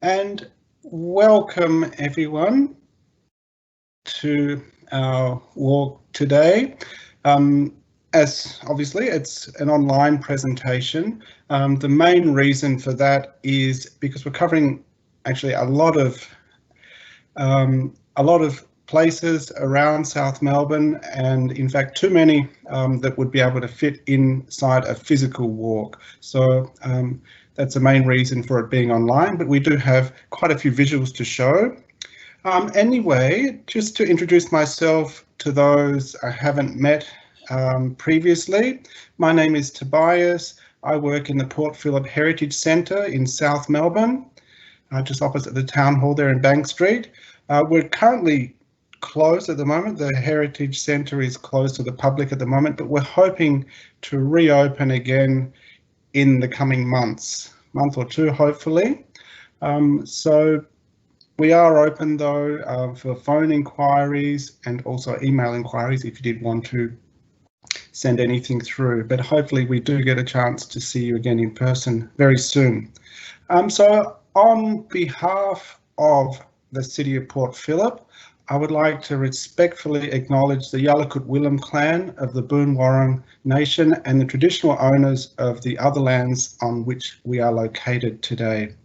And welcome everyone to our walk today. As obviously it's an online presentation. The main reason for that is because we're covering actually a lot of places around South Melbourne, and in fact too many that would be able to fit inside a physical walk. So that's the main reason for it being online, but we do have quite a few visuals to show. Anyway, just to introduce myself to those I haven't met previously, my name is Tobias. I work in the Port Phillip Heritage Centre in South Melbourne, just opposite the Town Hall there in Bank Street. We're currently closed at the moment. The Heritage Centre is closed to the public at the moment, but we're hoping to reopen again in the coming month or two, hopefully. So we are open though for phone inquiries and also email inquiries if you did want to send anything through, but hopefully we do get a chance to see you again in person very soon. So on behalf of the City of Port Phillip, I would like to respectfully acknowledge the Yalukit Willem clan of the Boonwurrung Nation and the traditional owners of the other lands on which we are located today.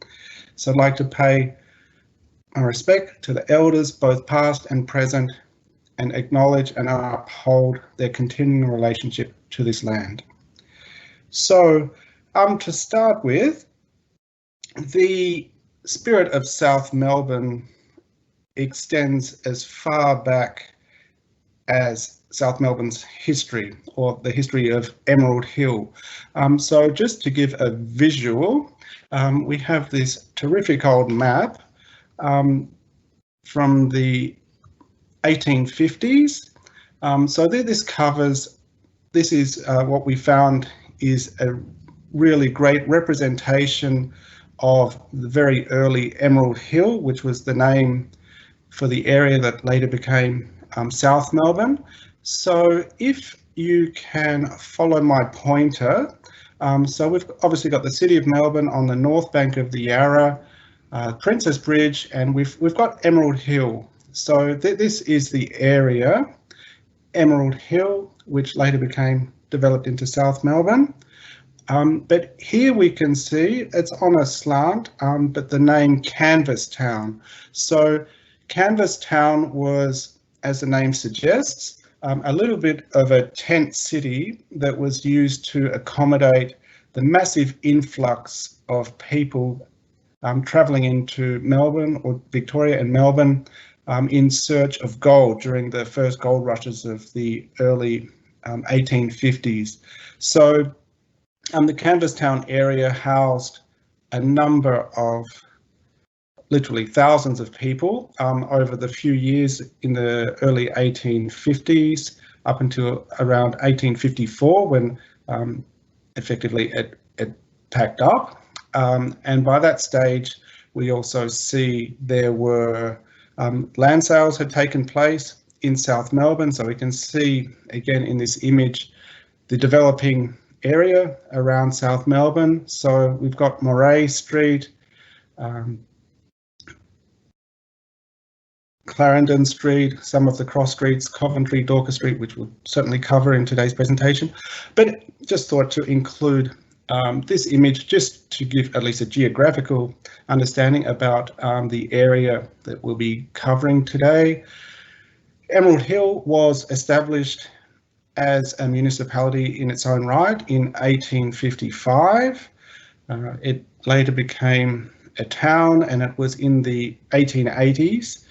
So I'd like to pay my respect to the elders, both past and present, and acknowledge and uphold their continuing relationship to this land. So to start with, the spirit of South Melbourne extends as far back as South Melbourne's history, or the history of Emerald Hill. So just to give a visual, we have this terrific old map from the 1850s. So this is what we found is a really great representation of the very early Emerald Hill, which was the name for the area that later became South Melbourne. So if you can follow my pointer, so we've obviously got the City of Melbourne on the north bank of the Yarra, Princess Bridge, and we've got Emerald Hill. So this is the area, Emerald Hill, which later became developed into South Melbourne. But here we can see it's on a slant, but the name Canvas Town. So Canvas Town was, as the name suggests, a little bit of a tent city that was used to accommodate the massive influx of people travelling into Melbourne, or Victoria and Melbourne, in search of gold during the first gold rushes of the early 1850s. So the Canvas Town area housed a number of literally thousands of people over the few years in the early 1850s up until around 1854, when effectively it packed up. And by that stage, we also see there were land sales had taken place in South Melbourne. So we can see again in this image the developing area around South Melbourne. So we've got Moray Street, Clarendon Street, some of the cross streets, Coventry, Dorcas Street, which we'll certainly cover in today's presentation. But just thought to include this image just to give at least a geographical understanding about the area that we'll be covering today. Emerald Hill was established as a municipality in its own right in 1855. It later became a town, and it was in the 1880s,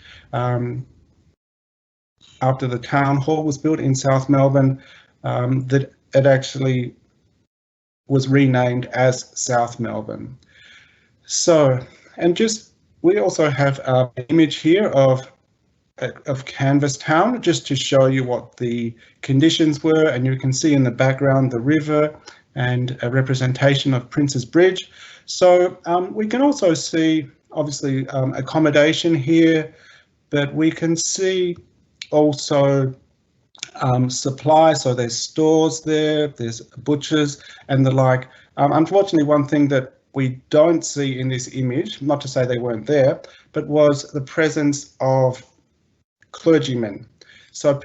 after the town hall was built in South Melbourne, that it actually was renamed as South Melbourne. So, and just we also have an image here of Canvas Town, just to show you what the conditions were, and you can see in the background the river and a representation of Prince's Bridge. So we can also see obviously accommodation here, but we can see also supply. So there's stores there, there's butchers and the like. Unfortunately, one thing that we don't see in this image, not to say they weren't there, but was the presence of clergymen. So in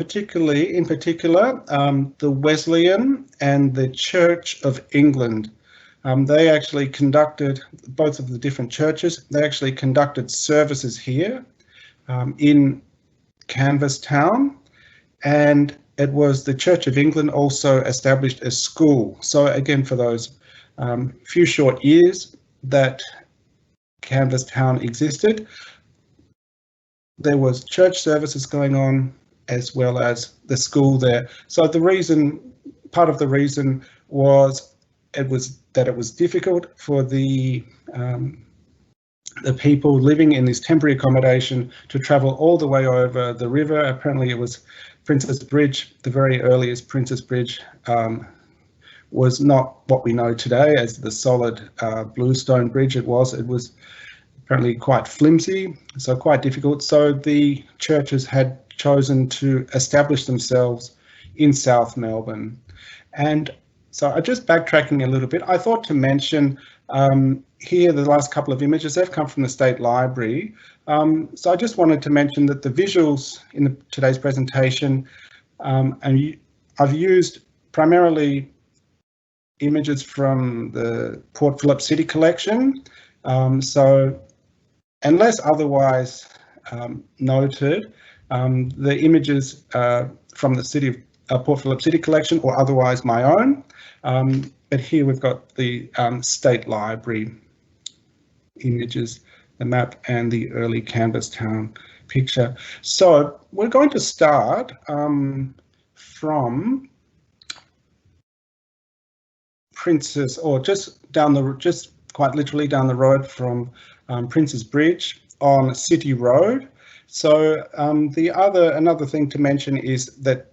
particular, the Wesleyan and the Church of England. They actually conducted, both of the different churches, they actually conducted services here in Canvas Town, and it was the Church of England also established a school. So again, for those few short years that Canvas Town existed, there was church services going on as well as the school there. So part of the reason was it was difficult for the people living in this temporary accommodation to travel all the way over the river. Apparently it was Prince's Bridge, the very earliest Prince's Bridge, was not what we know today as the solid bluestone bridge it was. It was apparently quite flimsy, so quite difficult. So the churches had chosen to establish themselves in South Melbourne. And so I'm just backtracking a little bit. I thought to mention here the last couple of images, they've come from the State Library. So I just wanted to mention that the visuals in today's presentation, and I've used primarily images from the Port Phillip City collection. So unless otherwise noted, the images from the city of Port Phillip City collection or otherwise my own. But here we've got the State Library images, the map and the early Canvas Town picture. So we're going to start from Prince's, or just quite literally down the road from Prince's Bridge on City Road. So another thing to mention is that,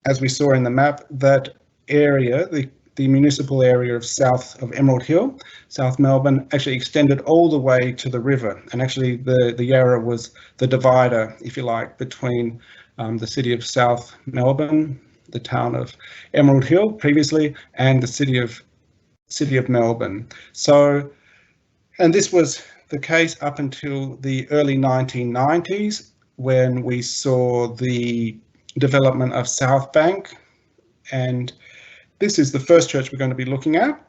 as we saw in the map, that area, the municipal area of south of Emerald Hill, South Melbourne, actually extended all the way to the river. And actually the Yarra was the divider, if you like, between the city of South Melbourne, the town of Emerald Hill previously, and the city of Melbourne. So, and this was the case up until the early 1990s, when we saw the development of South Bank. And this is the first church we're going to be looking at.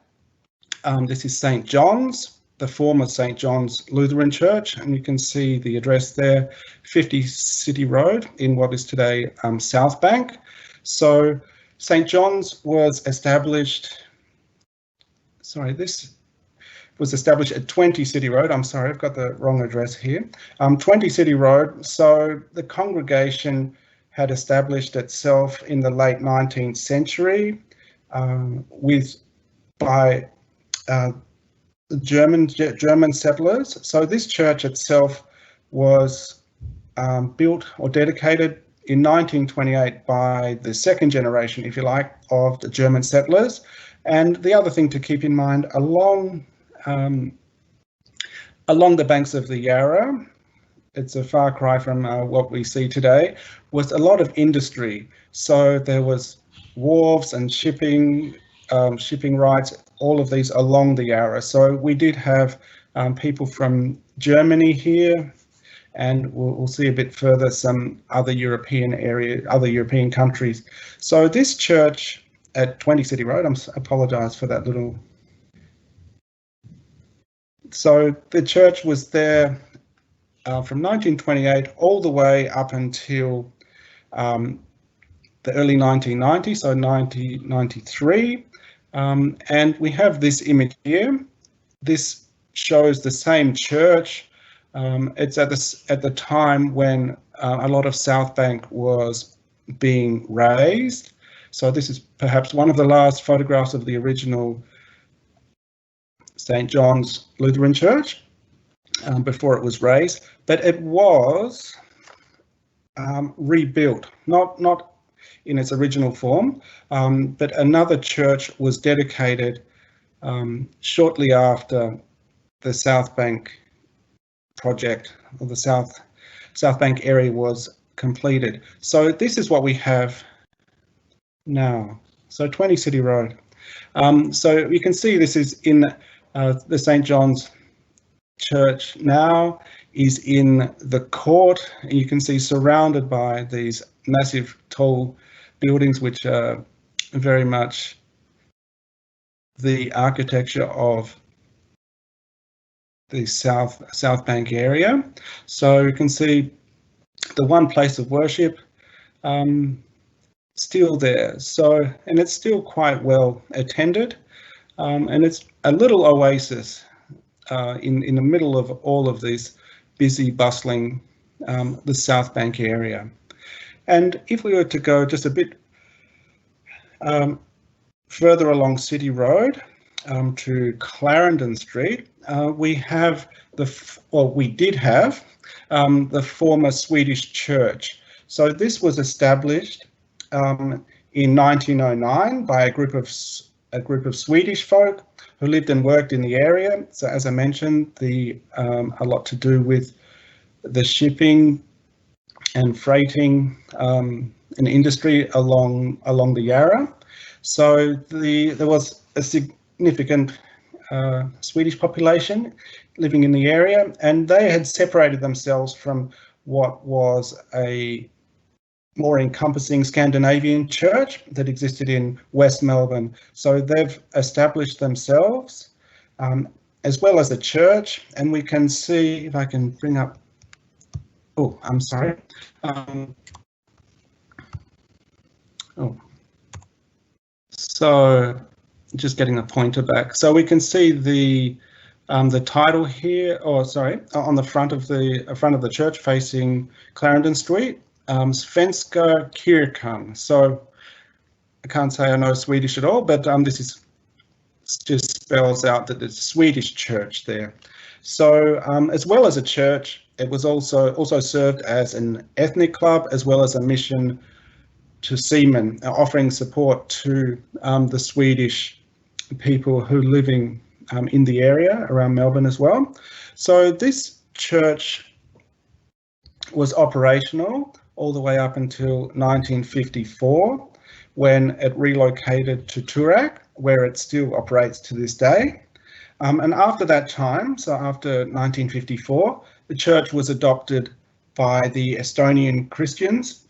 This is St. John's, the former St. John's Lutheran Church, and you can see the address there, 50 City Road in what is today South Bank. So St. John's was established, this was established at 20 City Road. I'm sorry, I've got the wrong address here. 20 City Road. So the congregation had established itself in the late 19th century by German settlers. So this church itself was built or dedicated in 1928 by the second generation, if you like, of the German settlers. And the other thing to keep in mind, along the banks of the Yarra, it's a far cry from what we see today, was a lot of industry. So there was wharves and shipping rights, all of these along the Yarra. So we did have people from Germany here, and we'll see a bit further some other European countries. So this church at 20 City Road, I apologise for that little. So the church was there from 1928 all the way up until the early 1990s, so 1993. And we have this image here. This shows the same church. It's at the time when a lot of South Bank was being raised. So this is perhaps one of the last photographs of the original St. John's Lutheran Church before it was raised, but it was rebuilt, not in its original form, but another church was dedicated shortly after the South Bank project, or the South Bank area was completed. So this is what we have now. So 20 City Road. So you can see this is in The St. John's Church now is in the court. You can see surrounded by these massive tall buildings, which are very much the architecture of the South Bank area. So you can see the one place of worship still there. So, and it's still quite well attended, and it's a little oasis in the middle of all of these busy, bustling, the South Bank area. And if we were to go just a bit further along City Road to Clarendon Street, we have we did have the former Swedish church. So this was established in 1909 by a group of Swedish folk who lived and worked in the area. So as I mentioned, a lot to do with the shipping and freighting and industry along the Yarra. So there was a significant Swedish population living in the area, and they had separated themselves from what was a more encompassing Scandinavian church that existed in West Melbourne. So they've established themselves as well as a church, and we can see, if I can bring up, oh, I'm sorry. So just getting the pointer back. So we can see the title here, on the front of the church facing Clarendon Street, Svenska kyrkan. So I can't say I know Swedish at all, but this is just spells out that it's a Swedish church there. So as well as a church, it was also served as an ethnic club as well as a mission to seamen, offering support to the Swedish people who are living in the area around Melbourne as well. So this church was operational all the way up until 1954, when it relocated to Toorak, where it still operates to this day. And after that time, so after 1954, the church was adopted by the Estonian Christians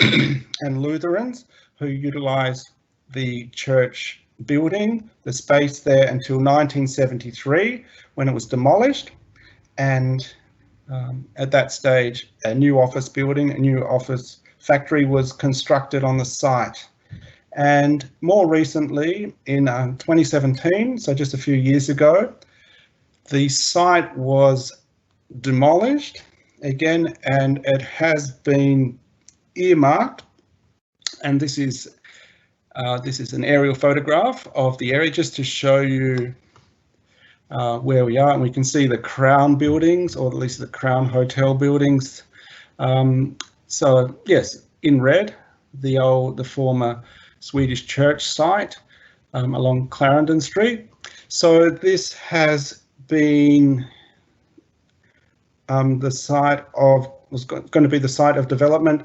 and Lutherans, who utilised the church building, the space there, until 1973, when it was demolished. And at that stage, a new office building, a new office factory was constructed on the site. And more recently, in 2017, so just a few years ago, the site was demolished again, and it has been earmarked. And this is an aerial photograph of the area just to show you where we are, and we can see the Crown buildings, or at least the Crown Hotel buildings. So yes, in red, the former Swedish church site along Clarendon Street. So this has been was going to be the site of development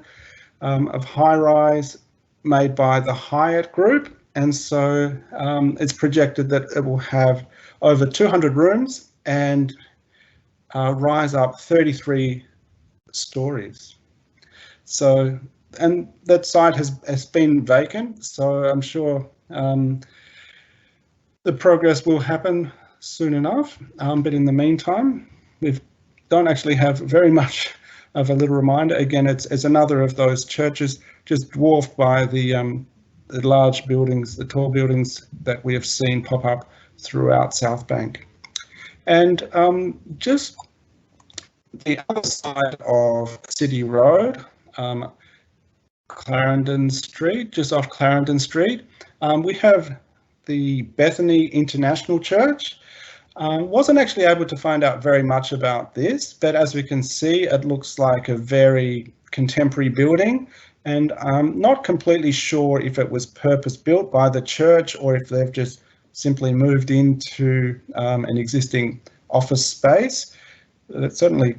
of high-rise made by the Hyatt Group, and so it's projected that it will have over 200 rooms and rise up 33 stories. So, and that site has been vacant, so I'm sure the progress will happen soon enough, but in the meantime, we don't actually have very much of a little reminder. Again, it's another of those churches just dwarfed by the large buildings, the tall buildings that we have seen pop up throughout South Bank. And just the other side of City Road, Clarendon Street, just off Clarendon Street, we have the Bethany International Church. Wasn't actually able to find out very much about this, but as we can see, it looks like a very contemporary building, and I'm not completely sure if it was purpose-built by the church or if they've just simply moved into an existing office space. That's certainly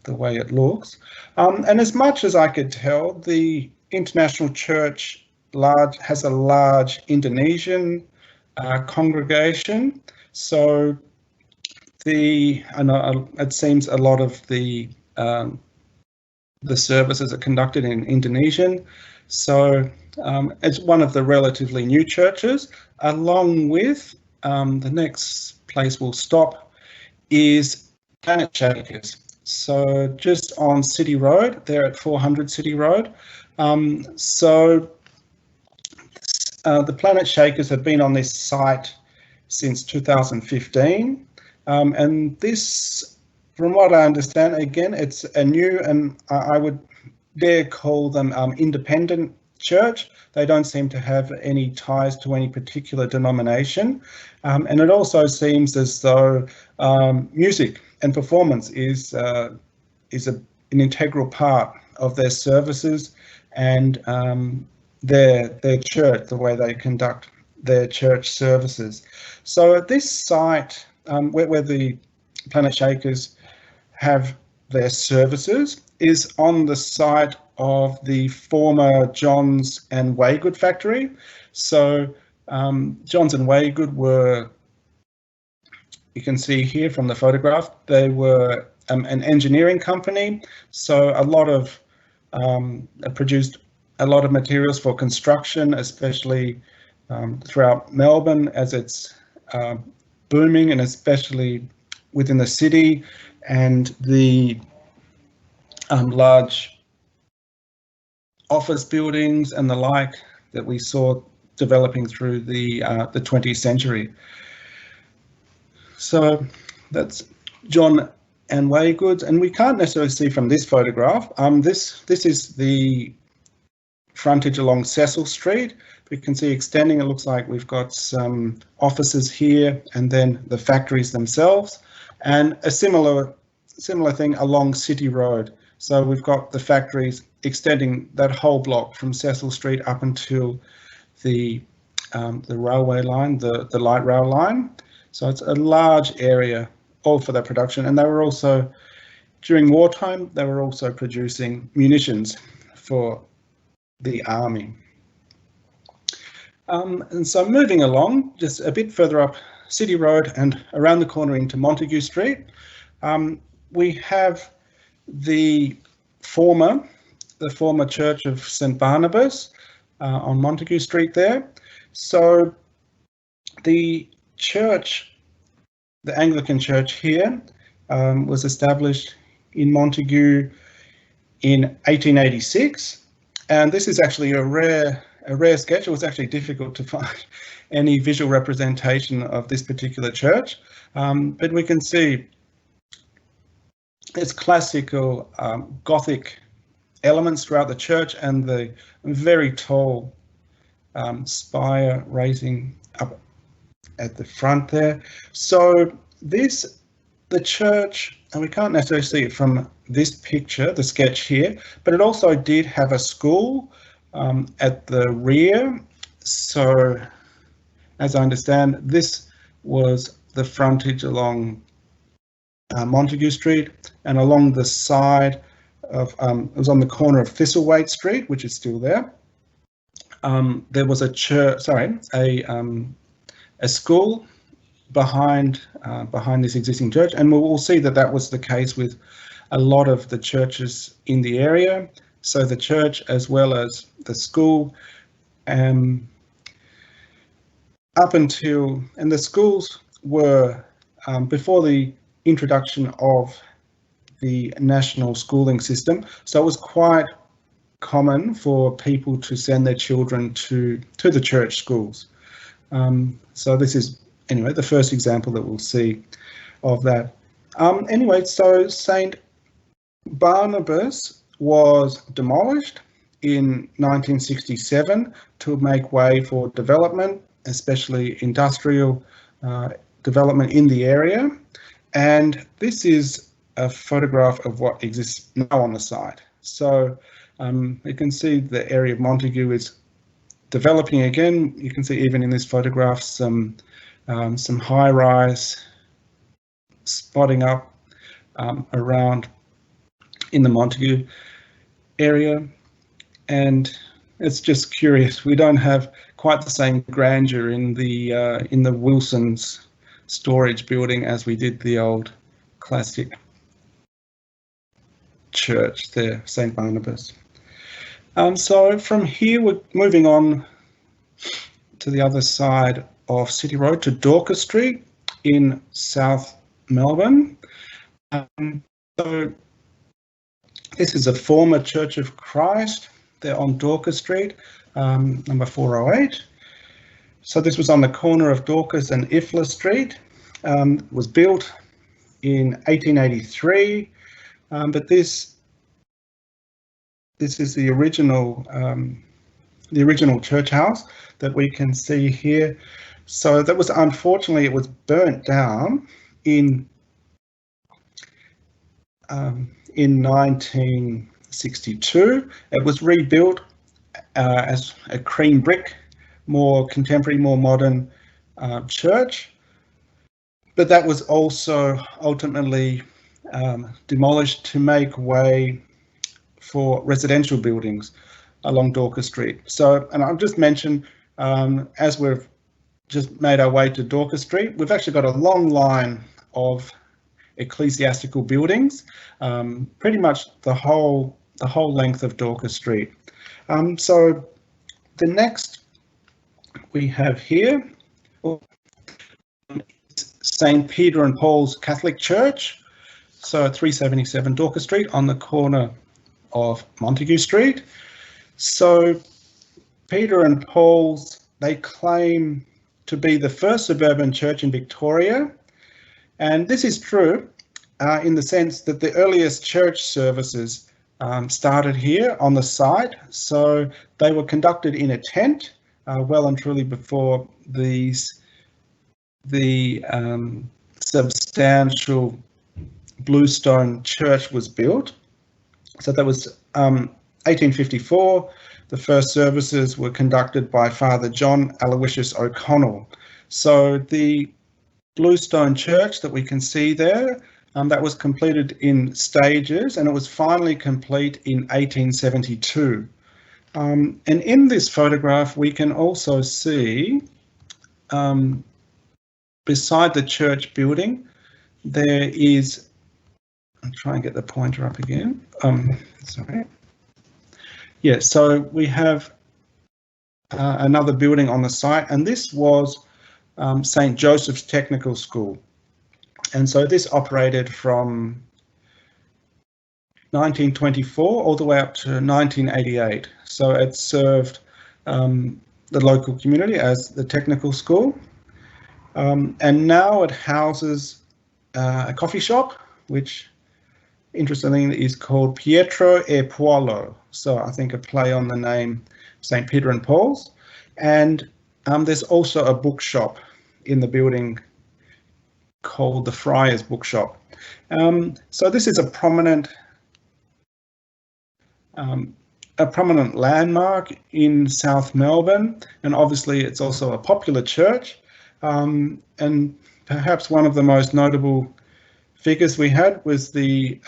the way it looks. And as much as I could tell, the International Church has a large Indonesian congregation. So I know it seems a lot of the services are conducted in Indonesian, so it's one of the relatively new churches. Along with the next place we'll stop is Planet Shakers. So just on City Road, they're at 400 City Road. The Planet Shakers have been on this site since 2015, and this, from what I understand, again, it's a new, and I would dare call them independent church. They don't seem to have any ties to any particular denomination, and it also seems as though music and performance is an integral part of their services and their church, the way they conduct their church services. So at this site, where the Planet Shakers have their services, is on the site of the former Johns and Waygood factory. So Johns and Waygood were, you can see here from the photograph, they were an engineering company. So a lot of produced a lot of materials for construction, especially throughout Melbourne as it's booming, and especially within the city and the large office buildings and the like that we saw developing through the 20th century. So that's John and Waygoods, and we can't necessarily see from this photograph. This is the frontage along Cecil Street. We can see extending. It looks like we've got some offices here, and then the factories themselves, and a similar thing along City Road. So we've got the factories extending that whole block from Cecil Street up until the railway line, the light rail line. So it's a large area, all for that production. And they were also, during wartime, they were also producing munitions for the army. And so moving along, just a bit further up City Road and around the corner into Montague Street, we have the former Church of St. Barnabas on Montague Street there. So the church, the Anglican Church here, was established in Montague in 1886, and this is actually a rare sketch. It was actually difficult to find any visual representation of this particular church, but we can see it's classical Gothic elements throughout the church, and the very tall spire raising up at the front there. So the church, and we can't necessarily see it from this picture, the sketch here, but it also did have a school at the rear. So as I understand, this was the frontage along Montague Street, and along the side of, it was on the corner of Thistlethwaite Street, which is still there. There was a church, a school behind this existing church, and we'll see that that was the case with a lot of the churches in the area. So the church as well as the school, up until, and the schools were before the introduction of the national schooling system, so it was quite common for people to send their children to the church schools. So this is, anyway, the first example that we'll see of that. Anyway, so St. Barnabas was demolished in 1967 to make way for development, especially industrial development in the area. And this is a photograph of what exists now on the site. So you can see the area of Montague is developing again. You can see even in this photograph some high-rise spotting up around in the Montague area, and it's just curious. We don't have quite the same grandeur in the Wilson's storage building as we did the old classic church there, St. Barnabas. So from here we're moving on to the other side of City Road to Dorcas Street in South Melbourne. So this is a former Church of Christ. They're on Dorcas Street, number 408. So this was on the corner of Dorcas and Ifla Street. Was built in 1883, but this is the original church house that we can see here. So that was, unfortunately, it was burnt down in 1962. It was rebuilt as a cream brick, more contemporary, more modern church. But that was also ultimately demolished to make way for residential buildings along Dorcas Street. So, and I'll just mention, as we've just made our way to Dorcas Street, we've actually got a long line of ecclesiastical buildings, pretty much the whole length of Dorcas Street. So the next we have here is St. Peter and Paul's Catholic Church, so 377 Dorcas Street on the corner of Montague Street. So Peter and Paul's, they claim to be the first suburban church in Victoria, and this is true in the sense that the earliest church services started here on the site. So they were conducted in a tent, well and truly before the substantial bluestone church was built. So that was 1854. The first services were conducted by Father John Aloysius O'Connell. So the bluestone church that we can see there, that was completed in stages, and it was finally complete in 1872. And in this photograph, we can also see beside the church building, there is, I'll try and get the pointer up again. Sorry. Yeah, so we have another building on the site, and this was St. Joseph's Technical School. And so this operated from 1924 all the way up to 1988. So it served the local community as the technical school. And now it houses a coffee shop, which interestingly is called Pietro e Paolo. So I think a play on the name St. Peter and Paul's. And there's also a bookshop in the building called the Friars Bookshop. So this is a prominent landmark in South Melbourne, and obviously it's also a popular church. And perhaps one of the most notable figures we had was the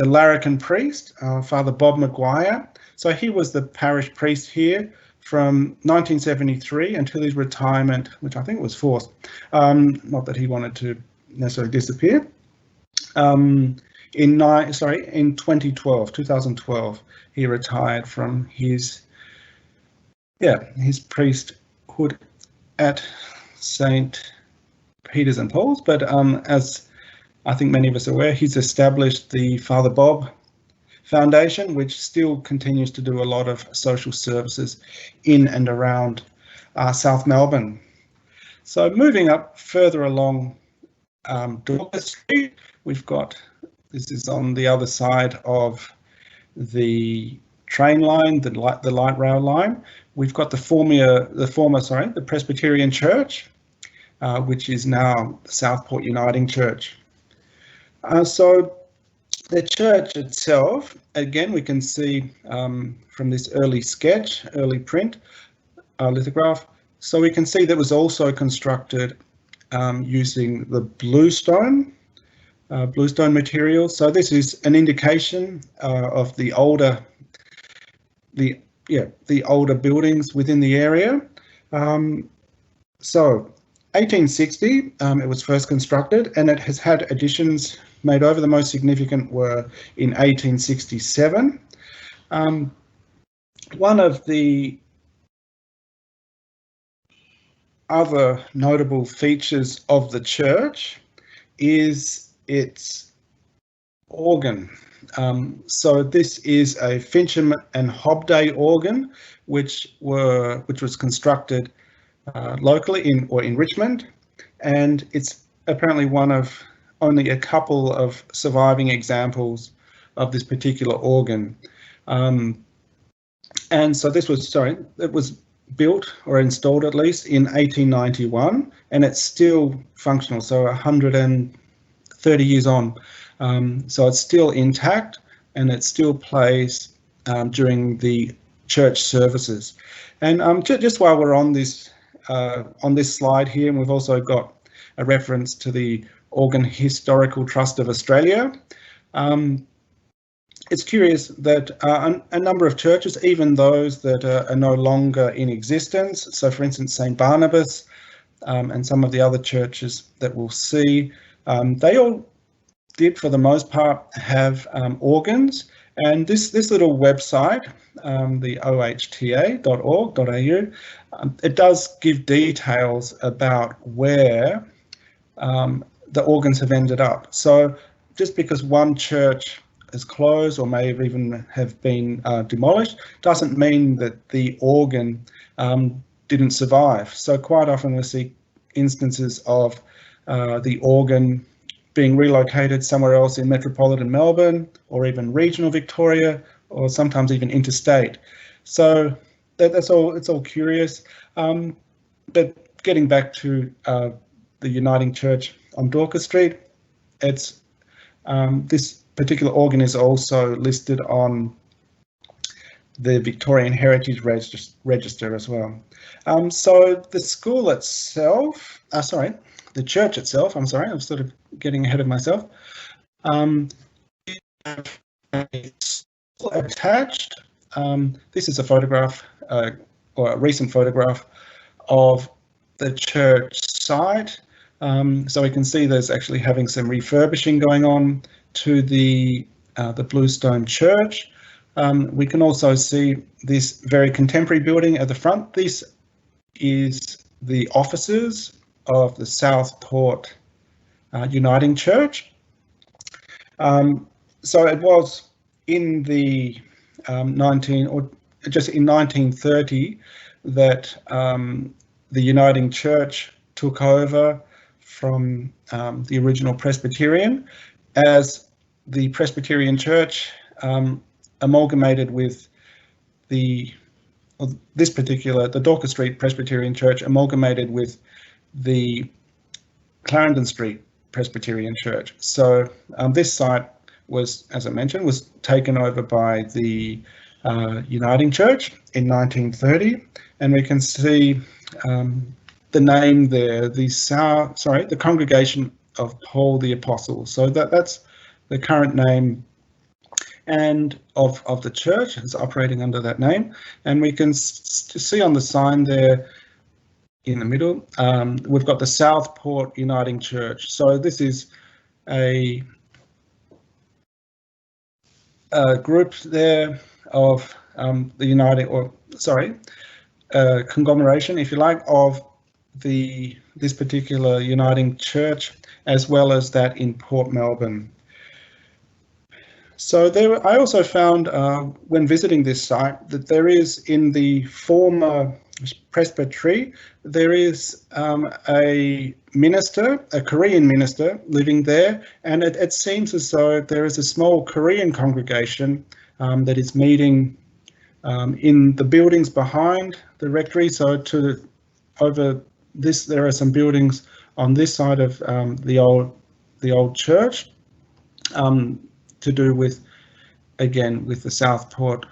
larrikin priest, Father Bob Maguire. So he was the parish priest here from 1973 until his retirement, which I think was forced. Not that he wanted to necessarily disappear. In 2012, he retired from his priesthood at St. Peter's and Paul's. But as I think many of us are aware, he's established the Father Bob Foundation, which still continues to do a lot of social services in and around South Melbourne. So moving up further along Dorcas Street, we've got, this is on the other side of the train line, the light rail line. We've got the former Presbyterian Church, which is now the Southport Uniting Church. So the church itself, again, we can see from this early print, lithograph. So we can see that was also constructed using the bluestone material. So this is an indication of the older buildings within the area. So 1860, it was first constructed, and it has had additions made over. The most significant were in 1867. One of the other notable features of the church is its organ. So this is a Fincham and Hobday organ, which was constructed locally in Richmond, and it's apparently one of only a couple of surviving examples of this particular organ. And so this was, it was built or installed at least in 1891, and it's still functional, so 130 years on. So it's still intact, and it still plays during the church services. And just while we're on this slide here, and we've also got a reference to the Organ Historical Trust of Australia. It's curious that a number of churches, even those that are no longer in existence, so for instance St. Barnabas and some of the other churches that we'll see, they all did for the most part have organs. And this little website, the ohta.org.au, it does give details about where the organs have ended up. So just because one church is closed or may even have been demolished doesn't mean that the organ didn't survive. So quite often we see instances of the organ being relocated somewhere else in metropolitan Melbourne or even regional Victoria, or sometimes even interstate. So that's all. It's all curious. But getting back to the Uniting Church on Dorcas Street, it's this particular organ is also listed on the Victorian Heritage Register as well. So the school itself, the church itself, I'm sort of getting ahead of myself. It's attached. This is a photograph, or a recent photograph of the church site. So we can see there's actually having some refurbishing going on to the Bluestone Church. We can also see this very contemporary building at the front. This is the offices of the Southport Uniting Church. So it was in the 1930 that the Uniting Church took over from the original Presbyterian, as the Presbyterian Church amalgamated with the Dorcas Street Presbyterian Church amalgamated with the Clarendon Street Presbyterian Church. So this site was, as I mentioned, was taken over by the Uniting Church in 1930, and we can see the name there, the Congregation of Paul the Apostle. So that's the current name and of the church. It's operating under that name, and we can see on the sign there in the middle, we've got the Southport Uniting Church. So this is a group there of conglomeration, if you like, of this particular Uniting Church, as well as that in Port Melbourne. So I also found when visiting this site that there is, in the former presbytery, there is a minister, a Korean minister living there, and it seems as though there is a small Korean congregation that is meeting in the buildings behind the rectory. So over this, there are some buildings on this side of the old church, to do with, again, with the Southport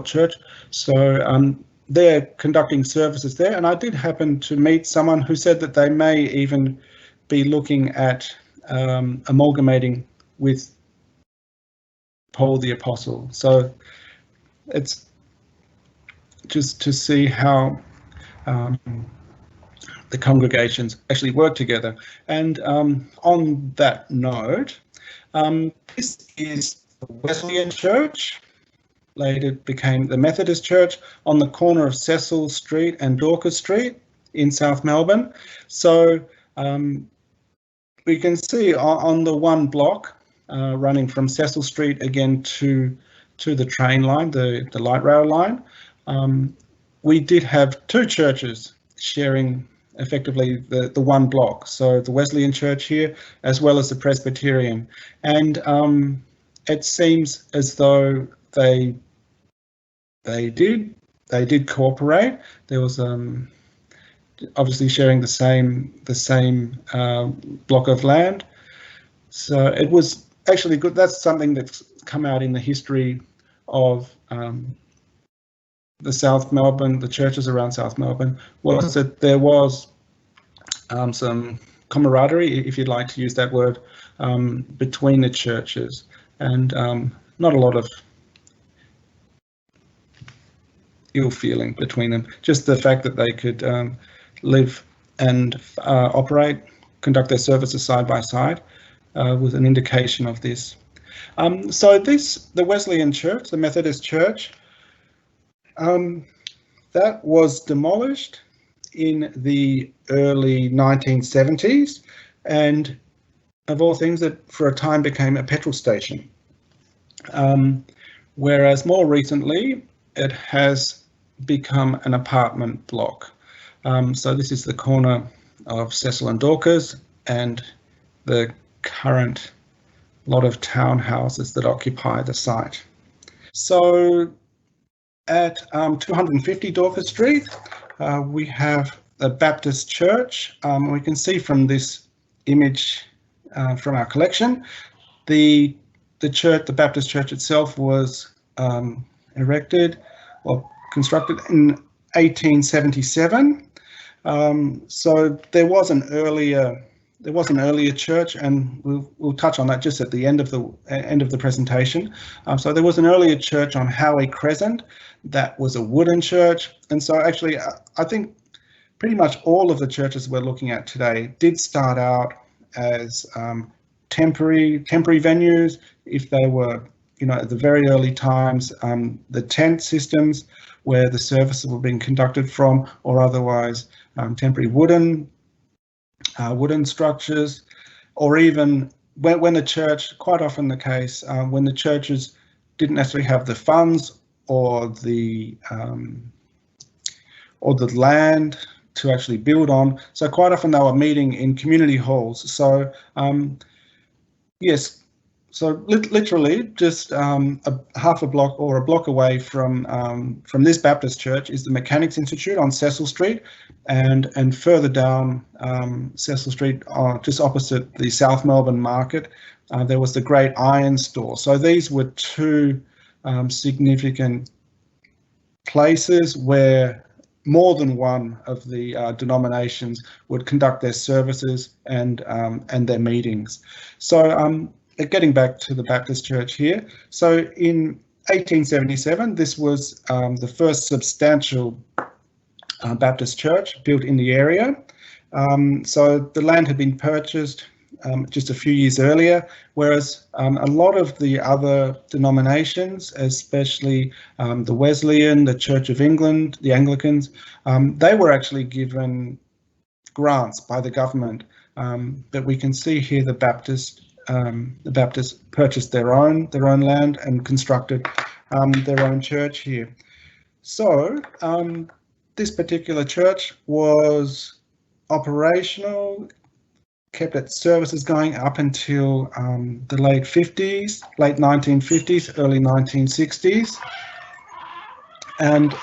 Church. So they're conducting services there, and I did happen to meet someone who said that they may even be looking at amalgamating with Paul the Apostle. So it's just to see how the congregations actually work together. And on that note, this is the Wesleyan Church. Later became the Methodist Church on the corner of Cecil Street and Dorcas Street in South Melbourne. So we can see on the one block running from Cecil Street again to the train line, the light rail line, we did have two churches sharing effectively the one block. So the Wesleyan Church here, as well as the Presbyterian. And it seems as though they did cooperate. There was obviously sharing the same block of land. So it was actually good. That's something that's come out in the history of the South Melbourne, the churches around South Melbourne, was that there was some camaraderie, if you'd like to use that word, between the churches, and not a lot of ill feeling between them. Just the fact that they could live and operate, conduct their services side by side, was an indication of this. So the Wesleyan Church, the Methodist Church, that was demolished in the early 1970s, and of all things, that for a time became a petrol station. Whereas more recently, it has become an apartment block. So this is the corner of Cecil and Dorcas and the current lot of townhouses that occupy the site. So at 250 Dorcas Street, we have the Baptist Church. We can see from this image from our collection, the church, the Baptist Church itself, was erected or constructed in 1877. So there was an earlier church, and we'll touch on that just at the end of the presentation. So there was an earlier church on Howie Crescent that was a wooden church, and so actually I think pretty much all of the churches we're looking at today did start out as temporary venues. If they were, at the very early times, the tent systems where the services were being conducted from, or otherwise temporary wooden structures, or even when the church, quite often the case, when the churches didn't necessarily have the funds or the land to actually build on. So quite often they were meeting in community halls. So yes, so literally just half a block or a block away from this Baptist church is the Mechanics Institute on Cecil Street, and further down Cecil Street, just opposite the South Melbourne Market, there was the Great Iron Store. So these were two significant places where more than one of the denominations would conduct their services and their meetings. So getting back to the Baptist Church here, so in 1877, this was the first substantial Baptist church built in the area. So the land had been purchased just a few years earlier, whereas a lot of the other denominations, especially the Wesleyan, the Church of England, the Anglicans, they were actually given grants by the government. But we can see here the Baptists purchased their own land and constructed their own church here. So this particular church was operational, kept its services going up until the late 1950s, early 1960s, and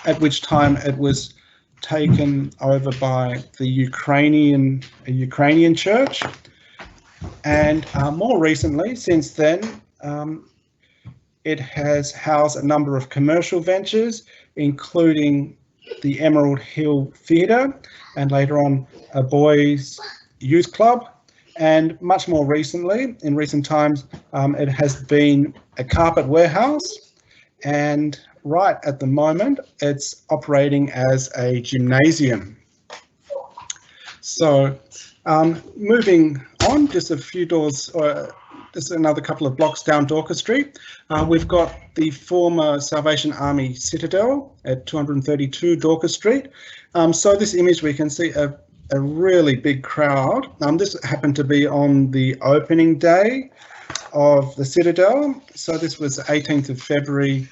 at which time it was taken over by the Ukrainian church. And more recently, since then, it has housed a number of commercial ventures, including the Emerald Hill Theatre, and later on a boys' youth club. And much more recently, in recent times, it has been a carpet warehouse, and right at the moment, it's operating as a gymnasium. So moving on, just a few doors, or just another couple of blocks down Dorcas Street, we've got the former Salvation Army Citadel at 232 Dorcas Street. So this image, we can see a really big crowd. This happened to be on the opening day of the Citadel. So this was 18th of February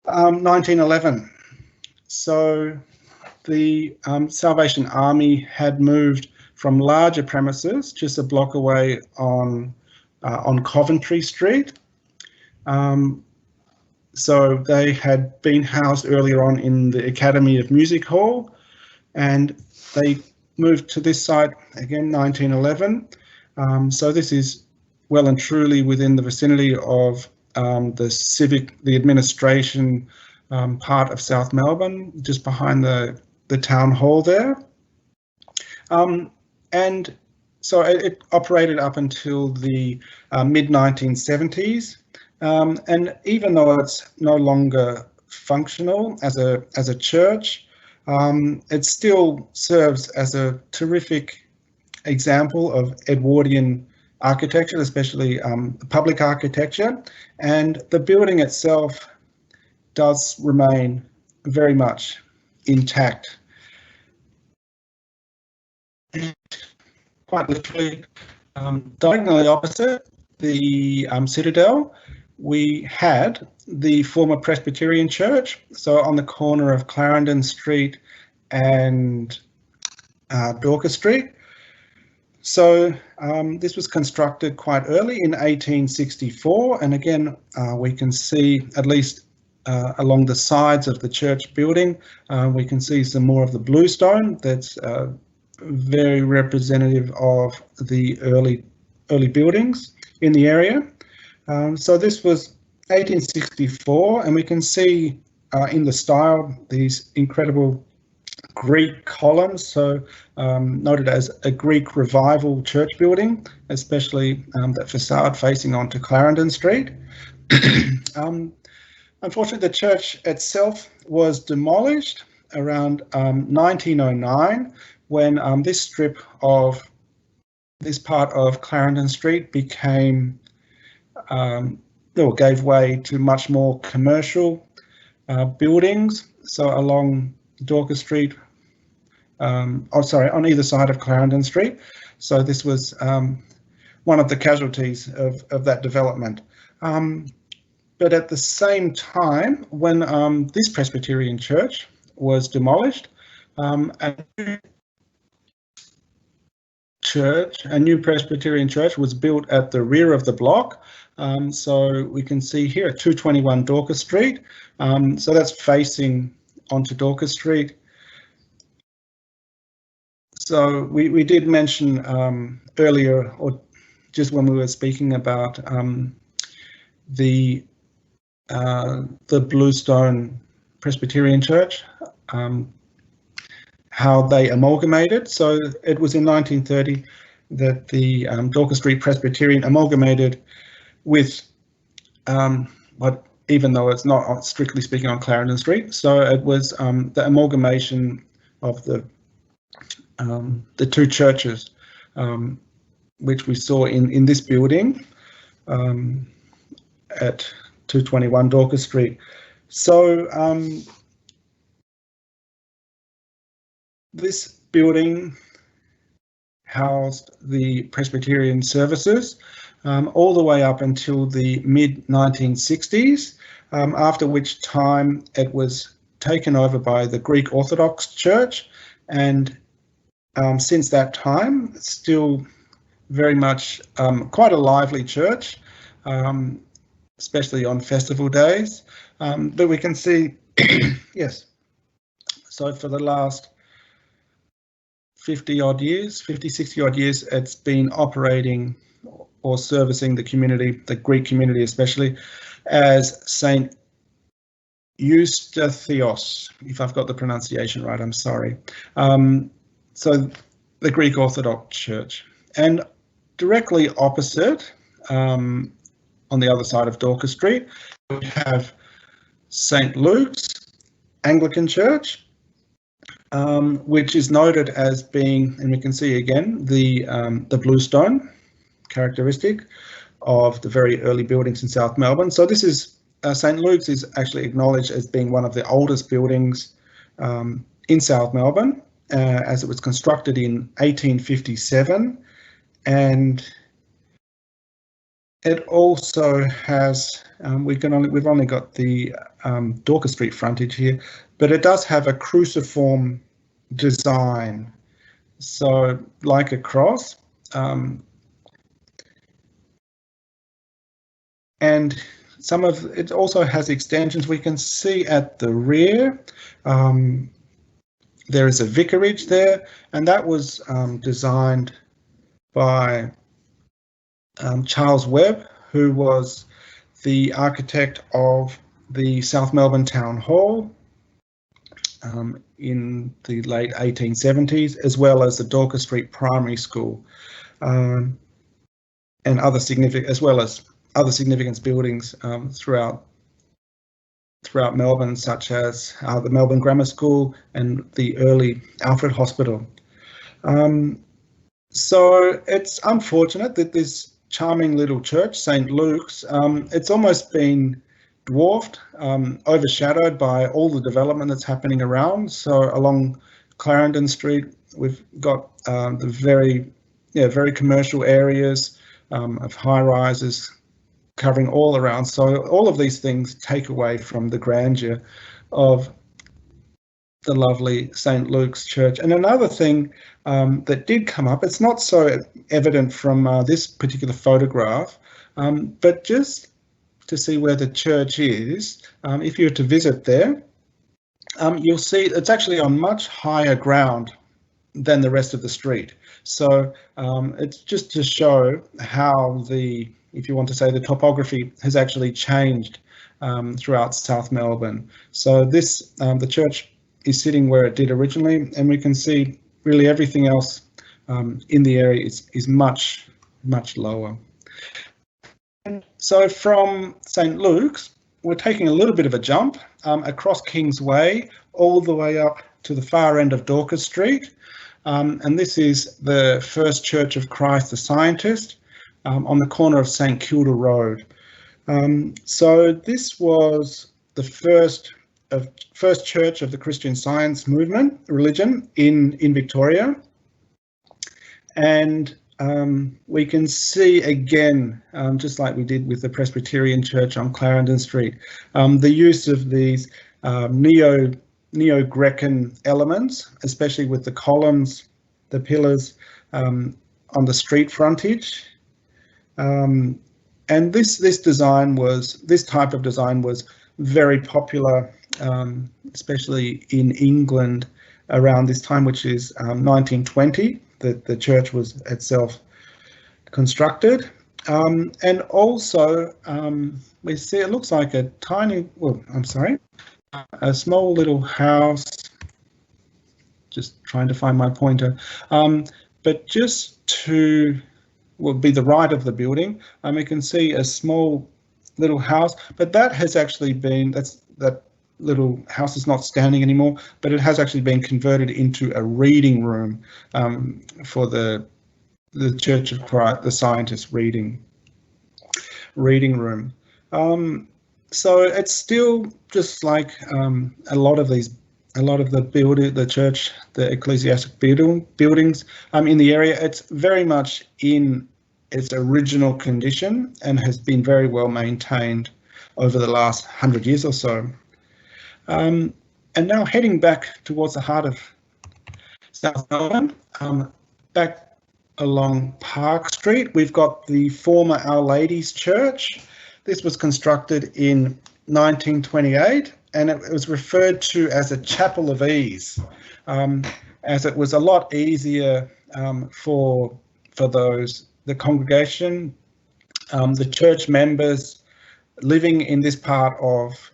1911. So the Salvation Army had moved from larger premises just a block away on Coventry Street. So they had been housed earlier on in the Academy of Music Hall, and they moved to this site again, 1911. So this is well and truly within the vicinity of the administration part of South Melbourne, just behind the town hall there. And so it operated up until the mid-1970s. And even though it's no longer functional as a church, it still serves as a terrific example of Edwardian architecture, especially public architecture, and the building itself does remain very much intact. Quite literally, diagonally opposite the Citadel, we had the former Presbyterian Church, so on the corner of Clarendon Street and Dorcas Street. So this was constructed quite early in 1864, and again we can see, at least along the sides of the church building, we can see some more of the bluestone that's very representative of the early buildings in the area. So this was 1864, and we can see in the style these incredible Greek columns, so noted as a Greek revival church building, especially that facade facing onto Clarendon Street. Unfortunately, the church itself was demolished around 1909, when this part of Clarendon Street became, or gave way to much more commercial buildings. So along Dorcas Street, on either side of Clarendon Street. So this was one of the casualties of that development. But at the same time, when this Presbyterian church was demolished, a new Presbyterian church was built at the rear of the block. So we can see here at 221 Dorcas Street. So that's facing onto Dorcas Street. So we did mention earlier, or just when we were speaking about the Bluestone Presbyterian Church, how they amalgamated. So it was in 1930 that the Dorcas Street Presbyterian amalgamated with even though it's not strictly speaking on Clarendon Street. So it was the amalgamation of the two churches, which we saw in this building at 221 Dorcas Street. So this building housed the Presbyterian services all the way up until the mid-1960s, after which time it was taken over by the Greek Orthodox Church, and since that time, it's still very much quite a lively church, especially on festival days. But we can see, yes, so for the last 60 odd years, it's been operating or servicing the community, the Greek community especially, as Saint Eustathios, if I've got the pronunciation right, I'm sorry. So the Greek Orthodox Church. And directly opposite, on the other side of Dorcas Street, we have St. Luke's Anglican Church, which is noted as being, and we can see again, the bluestone characteristic of the very early buildings in South Melbourne. So this is, St Luke's is actually acknowledged as being one of the oldest buildings in South Melbourne, as it was constructed in 1857, and it also has, we've only got the Dorcas Street frontage here, but it does have a cruciform design, so like a cross, and some of it also has extensions. We can see at the rear there is a vicarage there, and that was designed by Charles Webb, who was the architect of the South Melbourne Town Hall in the late 1870s, as well as the Dorcas Street Primary School, and other significant, as well as other significant buildings throughout Melbourne, such as the Melbourne Grammar School and the early Alfred Hospital. So it's unfortunate that this charming little church, St Luke's, it's almost been dwarfed, overshadowed by all the development that's happening around. So along Clarendon Street, we've got the very commercial areas of high rises covering all around. So all of these things take away from the grandeur of the lovely St Luke's Church. And another thing that did come up, it's not so evident from this particular photograph, but just to see where the church is, if you were to visit there, you'll see it's actually on much higher ground than the rest of the street. So it's just to show how if you want to say, the topography has actually changed throughout South Melbourne. So this, the church is sitting where it did originally, and we can see really everything else in the area is much, much lower. So from St Luke's, we're taking a little bit of a jump across Kings Way, all the way up to the far end of Dorcas Street. And this is the First Church of Christ the Scientist on the corner of St Kilda Road. So this was the first church of the Christian Science movement, religion in Victoria. And we can see again, just like we did with the Presbyterian Church on Clarendon Street, the use of these Neo-Grecan elements, especially with the columns, the pillars on the street frontage. And this type of design was very popular, especially in England around this time, which is 1920, that the church was itself constructed. And also we see it looks like a small little house, just trying to find my pointer, but just to be the right of the building, we can see a small little house, but that has actually been, that little house is not standing anymore, but it has actually been converted into a reading room for the Church of Christ, the Scientist reading room. So it's still just like a lot of the ecclesiastic buildings in the area. It's very much in its original condition and has been very well maintained over the last 100 years or so. And now heading back towards the heart of South Melbourne, back along Park Street, we've got the former Our Lady's Church. This was constructed in 1928, and it was referred to as a chapel of ease, as it was a lot easier for the congregation, the church members living in this part of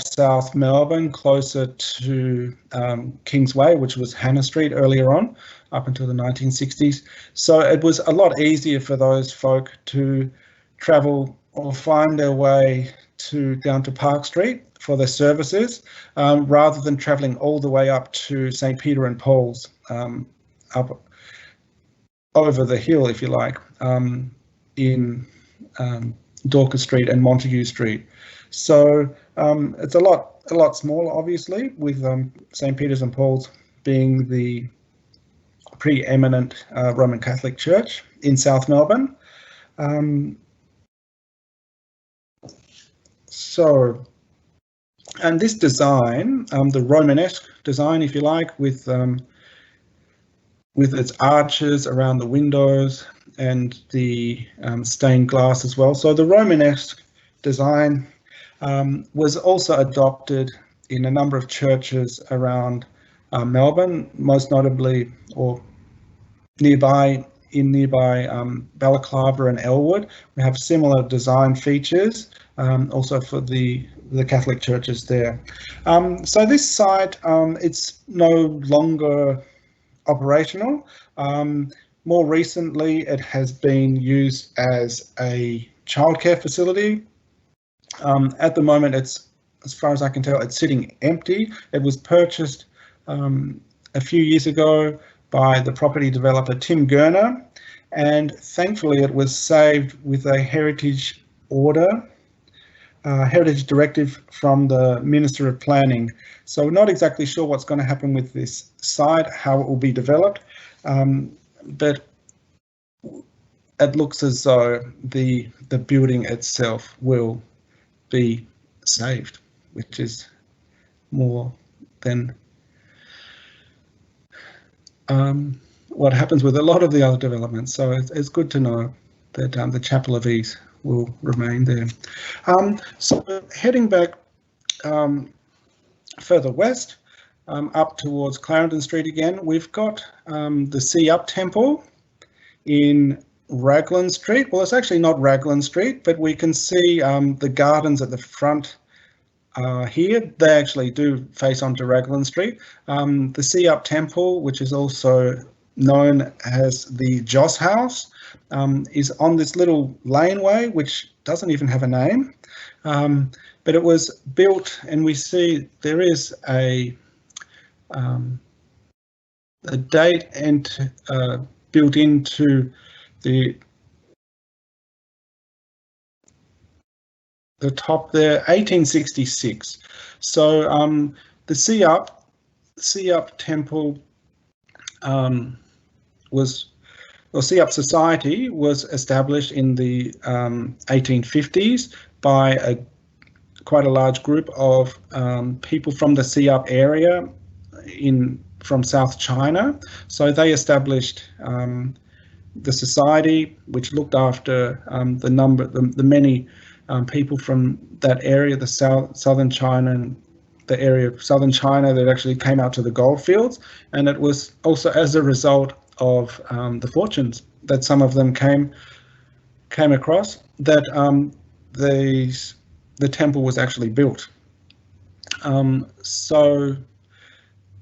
South Melbourne, closer to Kings Way, which was Hannah Street earlier on, up until the 1960s. So it was a lot easier for those folk to travel or find their way down to Park Street for their services, rather than travelling all the way up to St. Peter and Paul's, up over the hill, if you like, in Dorcas Street and Montague Street. So it's a lot smaller, obviously, with St. Peter's and Paul's being the preeminent Roman Catholic Church in South Melbourne. And this design, the Romanesque design, if you like, with its arches around the windows and the stained glass as well. So the Romanesque design was also adopted in a number of churches around Melbourne, most notably or nearby Balaclava and Elwood. We have similar design features also for the Catholic churches there. So this site, it's no longer operational. More recently, it has been used as a childcare facility. At the moment, it's, as far as I can tell, it's sitting empty. It was purchased a few years ago by the property developer Tim Gurner, and thankfully it was saved with a heritage order, heritage directive from the Minister of Planning. So we're not exactly sure what's going to happen with this site, how it will be developed, but it looks as though the building itself will be saved, which is more than what happens with a lot of the other developments. So it's good to know that the Chapel of Ease will remain there. So heading back further west, up towards Clarendon Street again, we've got the See Up Temple in Raglan Street. Well, it's actually not Raglan Street, but we can see the gardens at the front here. They actually do face onto Raglan Street. The See Up Temple, which is also known as the Joss House, is on this little laneway, which doesn't even have a name. But it was built, and we see there is a date and built into the top there, 1866. So the See Up Temple See Up Society was established in the 1850s by quite a large group of people from the See Up area from South China. So they established the society, which looked after the many people from that area, the southern China, and the area of southern China that actually came out to the goldfields. And it was also as a result of the fortunes that some of them came across that the temple was actually built. So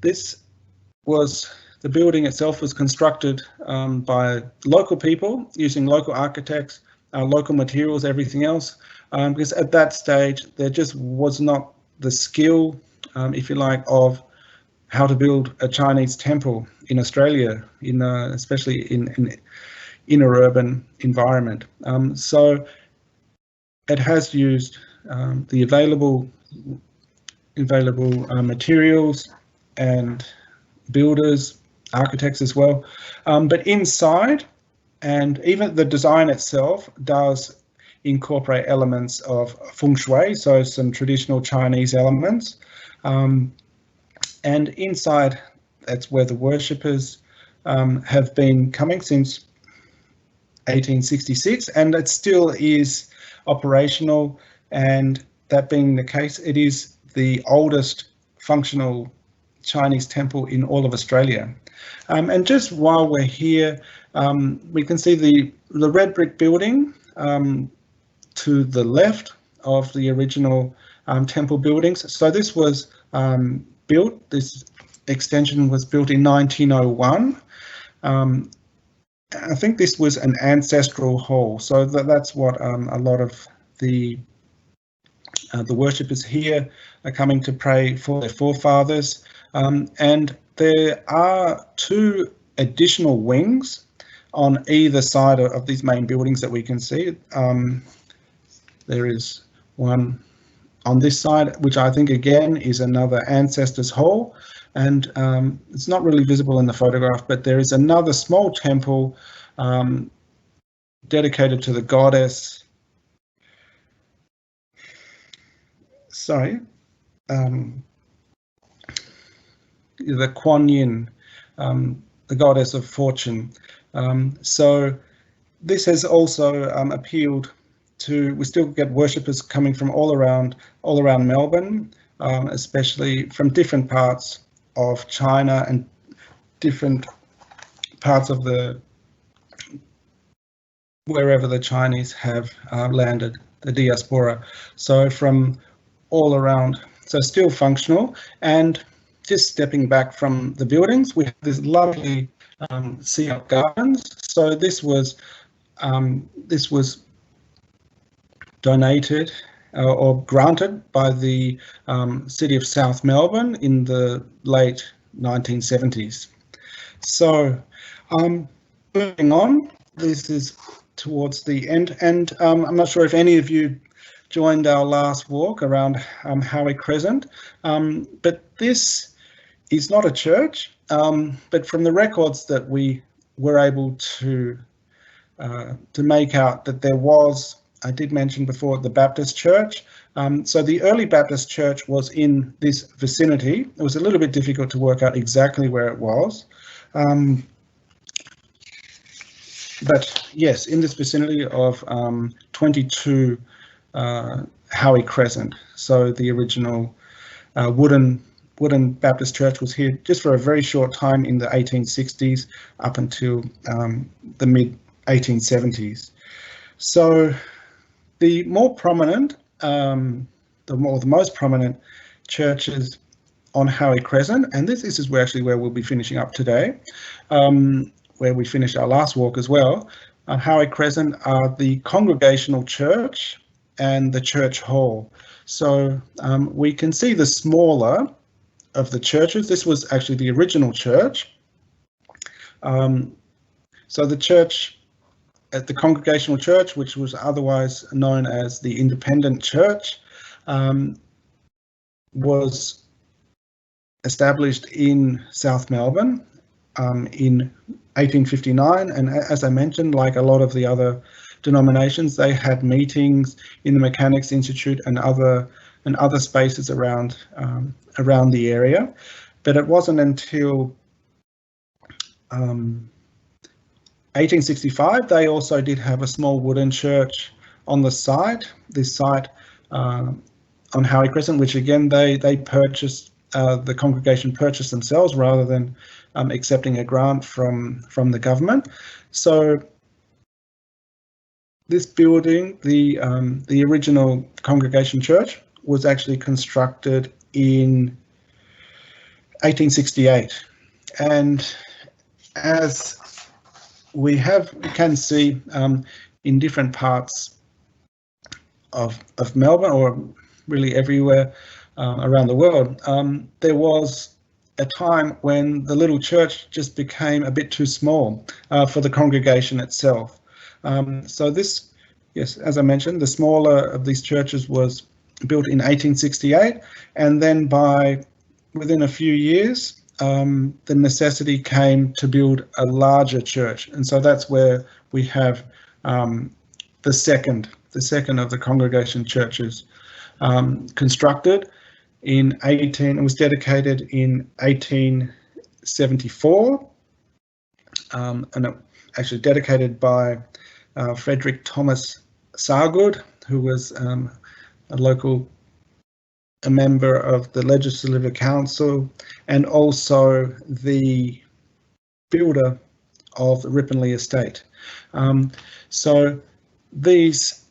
the building itself was constructed by local people using local architects, local materials, everything else, because at that stage there just was not the skill, if you like, of how to build a Chinese temple in Australia, especially in inner urban environment. So it has used the available materials and builders, architects as well, but inside, and even the design itself does incorporate elements of feng shui, so some traditional Chinese elements. And inside, that's where the worshippers have been coming since 1866, and it still is operational. And that being the case, it is the oldest functional Chinese temple in all of Australia. And just while we're here, we can see the red brick building to the left of the original temple buildings. So this was this extension was built in 1901. I think this was an ancestral hall, so that's what a lot of the The worshippers here are coming to pray for their forefathers, and there are 2 additional wings on either side of these main buildings that we can see. There is one on this side, which I think again is another ancestors' hall, and it's not really visible in the photograph, but there is another small temple dedicated to the goddess. The Kuan Yin, the goddess of fortune. So this has also appealed to. We still get worshippers coming from all around Melbourne, especially from different parts of China and different parts of wherever the Chinese have landed, the diaspora. So from all around, so still functional. And just stepping back from the buildings, we have this lovely sea-up gardens. So this was donated or granted by the city of South Melbourne in the late 1970s. So moving on, this is towards the end, and I'm not sure if any of you joined our last walk around Howie Crescent, but this is not a church, but from the records that we were able to make out, that there was, I did mention before, the Baptist Church. So the early Baptist Church was in this vicinity. It was a little bit difficult to work out exactly where it was. But yes, in this vicinity of 22 Howie Crescent. So the original wooden Baptist church was here just for a very short time in the 1860s up until the mid 1870s. So the more prominent, the most prominent churches on Howie Crescent, and this is where we'll be finishing up today, where we finished our last walk as well. On Howie Crescent are the Congregational Church and the Church Hall. So we can see the smaller of the churches. This was actually the original church. So the church, at the Congregational Church, which was otherwise known as the Independent Church, was established in South Melbourne in 1859, and as I mentioned, like a lot of the other denominations, they had meetings in the Mechanics Institute and other spaces around the area. But it wasn't until 1865 they also did have a small wooden church on the site. This site on Howie Crescent, which again they purchased. The congregation purchased themselves rather than accepting a grant from the government. So this building, the original Congregation Church, was actually constructed in 1868, and as we can see in different parts of Melbourne, or really everywhere around the world, there was a time when the little church just became a bit too small for the congregation itself. So this, yes, as I mentioned, the smaller of these churches was built in 1868, and then within a few years, the necessity came to build a larger church, and so that's where we have the second of the congregation churches constructed in it was dedicated in 1874, and it actually dedicated by Frederick Thomas Sargood, who was a member of the Legislative Council and also the builder of the Ripponlea Estate. So these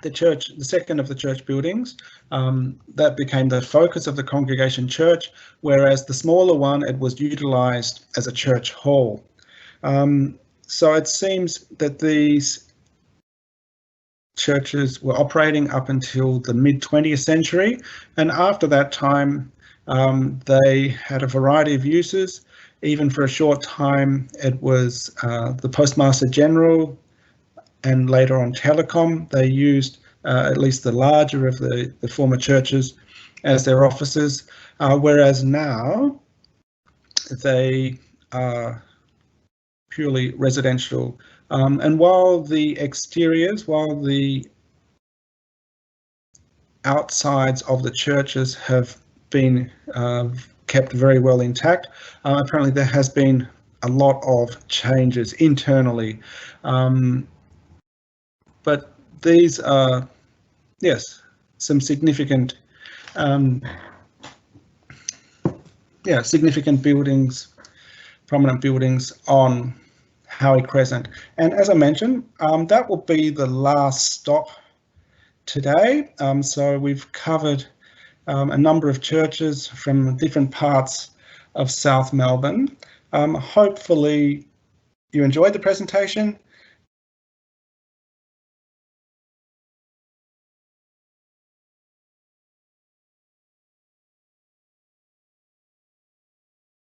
the second of the church buildings, that became the focus of the congregation church, whereas the smaller one, it was utilised as a church hall. So it seems that these churches were operating up until the mid-20th century, and after that time they had a variety of uses. Even for a short time it was the Postmaster General, and later on telecom. They used at least the larger of the former churches as their offices, whereas now they are purely residential. And while the exteriors, while the outsides of the churches have been kept very well intact, apparently there has been a lot of changes internally. But these are, yes, some significant significant buildings, prominent buildings on Howie Crescent. And as I mentioned, that will be the last stop today. So we've covered a number of churches from different parts of South Melbourne. Hopefully you enjoyed the presentation,